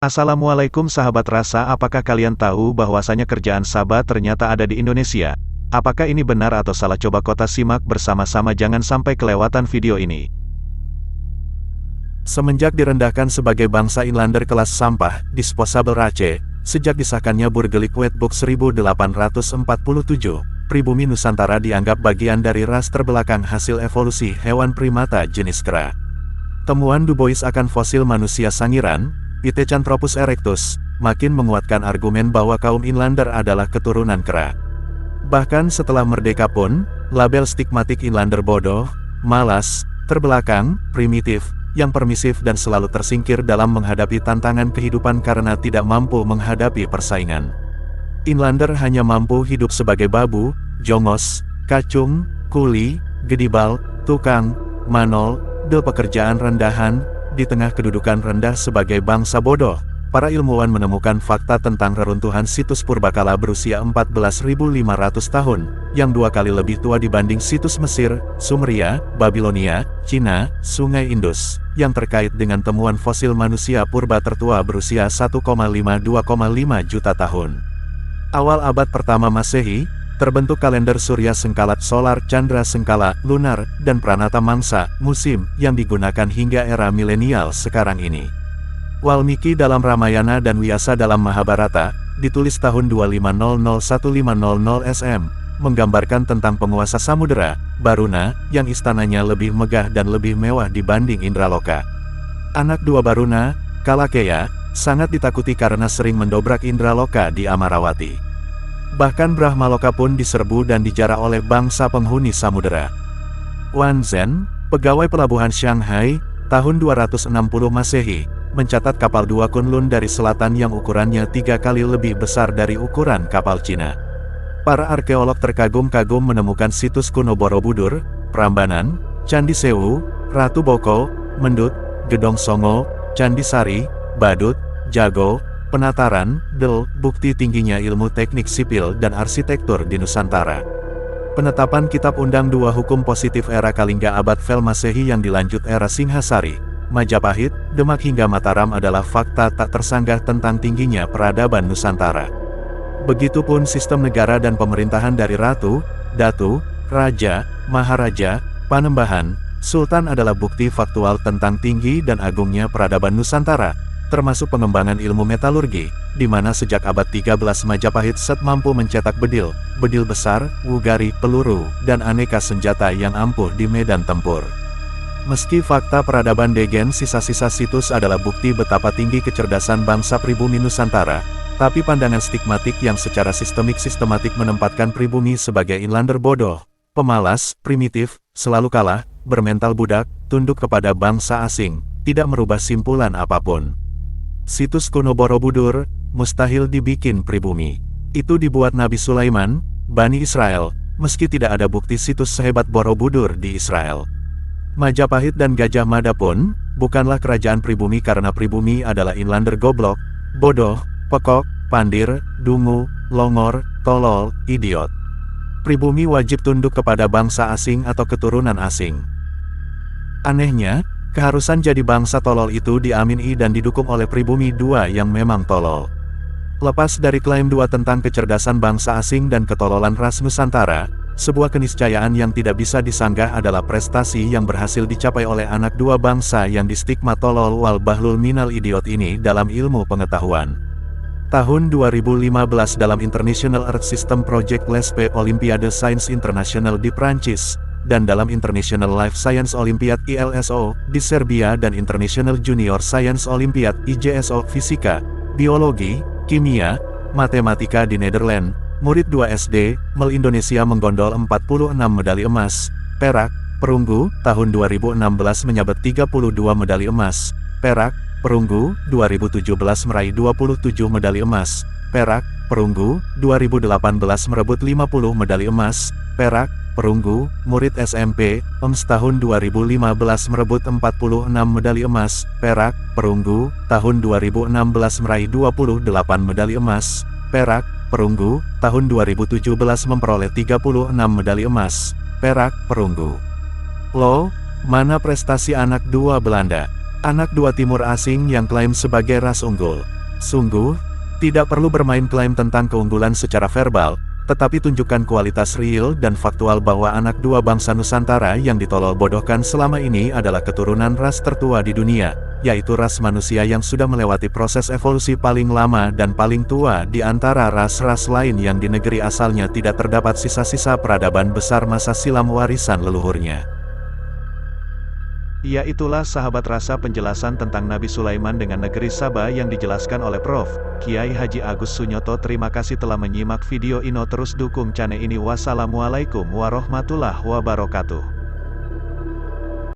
Assalamualaikum sahabat rasa, apakah kalian tahu bahwasanya kerjaan Sabah ternyata ada di Indonesia? Apakah ini benar atau salah? Coba kota simak bersama-sama, jangan sampai kelewatan video ini. Semenjak direndahkan sebagai bangsa inlander kelas sampah, disposable Aceh, sejak disahkannya Burgerlijk Wetboek 1847, pribumi Nusantara dianggap bagian dari ras terbelakang hasil evolusi hewan primata jenis kera. Temuan Du Bois akan fosil manusia Sangiran, Pithecanthropus erectus, makin menguatkan argumen bahwa kaum inlander adalah keturunan kera. Bahkan setelah merdeka pun, label stigmatik inlander bodoh, malas, terbelakang, primitif, yang permisif dan selalu tersingkir dalam menghadapi tantangan kehidupan karena tidak mampu menghadapi persaingan. Inlander hanya mampu hidup sebagai babu, jongos, kacung, kuli, gedibal, tukang, manol, del pekerjaan rendahan. Di tengah kedudukan rendah sebagai bangsa bodoh, para ilmuwan menemukan fakta tentang reruntuhan situs purbakala berusia 14.500 tahun, yang 2 kali lebih tua dibanding situs Mesir, Sumeria, Babilonia, Cina, Sungai Indus, yang terkait dengan temuan fosil manusia purba tertua berusia 1,5–2,5 juta tahun. Awal abad pertama Masehi, terbentuk kalender surya sengkalat solar, candra sengkala, lunar, dan pranata mangsa, musim, yang digunakan hingga era milenial sekarang ini. Walmiki dalam Ramayana dan Vyasa dalam Mahabharata, ditulis tahun 2500–1500 SM, menggambarkan tentang penguasa samudera, Baruna, yang istananya lebih megah dan lebih mewah dibanding Indraloka. Anak dua Baruna, Kalakeya, sangat ditakuti karena sering mendobrak Indraloka di Amarawati. Bahkan Brahmaloka pun diserbu dan dijara oleh bangsa penghuni samudera. Wan Zhen, pegawai pelabuhan Shanghai, tahun 260 Masehi, mencatat kapal 2 Kunlun dari selatan yang ukurannya 3 kali lebih besar dari ukuran kapal Cina. Para arkeolog terkagum-kagum menemukan situs kuno Borobudur, Prambanan, Candi Sewu, Ratu Boko, Mendut, Gedong Songo, Candi Sari, Badut, Jago, Penataran, Del, bukti tingginya ilmu teknik sipil dan arsitektur di Nusantara. Penetapan Kitab Undang 2 Hukum Positif era Kalingga abad Vel Masehi yang dilanjut era Singhasari, Majapahit, Demak hingga Mataram adalah fakta tak tersanggah tentang tingginya peradaban Nusantara. Begitupun sistem negara dan pemerintahan dari Ratu, Datu, Raja, Maharaja, Panembahan, Sultan adalah bukti faktual tentang tinggi dan agungnya peradaban Nusantara, termasuk pengembangan ilmu metalurgi, di mana sejak abad 13 Majapahit mampu mencetak bedil, bedil besar, wugari, peluru, dan aneka senjata yang ampuh di medan tempur. Meski fakta peradaban Degen sisa-sisa situs adalah bukti betapa tinggi kecerdasan bangsa pribumi Nusantara, tapi pandangan stigmatik yang secara sistematik menempatkan pribumi sebagai inlander bodoh, pemalas, primitif, selalu kalah, bermental budak, tunduk kepada bangsa asing, tidak merubah simpulan apapun. Situs kuno Borobudur, mustahil dibikin pribumi. Itu dibuat Nabi Sulaiman, Bani Israel, meski tidak ada bukti situs sehebat Borobudur di Israel. Majapahit dan Gajah Mada pun, bukanlah kerajaan pribumi karena pribumi adalah inlander goblok, bodoh, pekok, pandir, dungu, longor, tolol, idiot. Pribumi wajib tunduk kepada bangsa asing atau keturunan asing. Anehnya, keharusan jadi bangsa tolol itu diamini dan didukung oleh pribumi 2 yang memang tolol. Lepas dari klaim 2 tentang kecerdasan bangsa asing dan ketololan ras Nusantara, sebuah keniscayaan yang tidak bisa disanggah adalah prestasi yang berhasil dicapai oleh anak 2 bangsa yang distigma tolol wal bahlul minal idiot ini dalam ilmu pengetahuan. Tahun 2015 dalam International Earth System Project LESPE Olympiade Science International di Prancis, dan dalam International Life Science Olympiad ILSO, di Serbia dan International Junior Science Olympiad IJSO Fisika, Biologi, Kimia, Matematika di Nederland, murid 2 SD, MEL Indonesia menggondol 46 medali emas, perak, perunggu, tahun 2016 menyabet 32 medali emas, perak, perunggu, 2017 meraih 27 medali emas, perak, perunggu, 2018 merebut 50 medali emas, perak, perunggu, murid SMP, tahun 2015 merebut 46 medali emas, perak, perunggu, tahun 2016 meraih 28 medali emas, perak, perunggu, tahun 2017 memperoleh 36 medali emas, perak, perunggu. Loh, mana prestasi anak 2 Belanda? Anak dua timur asing yang klaim sebagai ras unggul. Sungguh, tidak perlu bermain klaim tentang keunggulan secara verbal, tetapi tunjukkan kualitas real dan faktual bahwa anak dua bangsa Nusantara yang ditolol bodohkan selama ini adalah keturunan ras tertua di dunia, yaitu ras manusia yang sudah melewati proses evolusi paling lama dan paling tua di antara ras-ras lain yang di negeri asalnya tidak terdapat sisa-sisa peradaban besar masa silam warisan leluhurnya. Ya, itulah sahabat rasa penjelasan tentang Nabi Sulaiman dengan negeri Saba yang dijelaskan oleh Prof. Kiai Haji Agus Sunyoto. Terima kasih telah menyimak video ini. Terus dukung channel ini. Wassalamualaikum warahmatullahi wabarakatuh.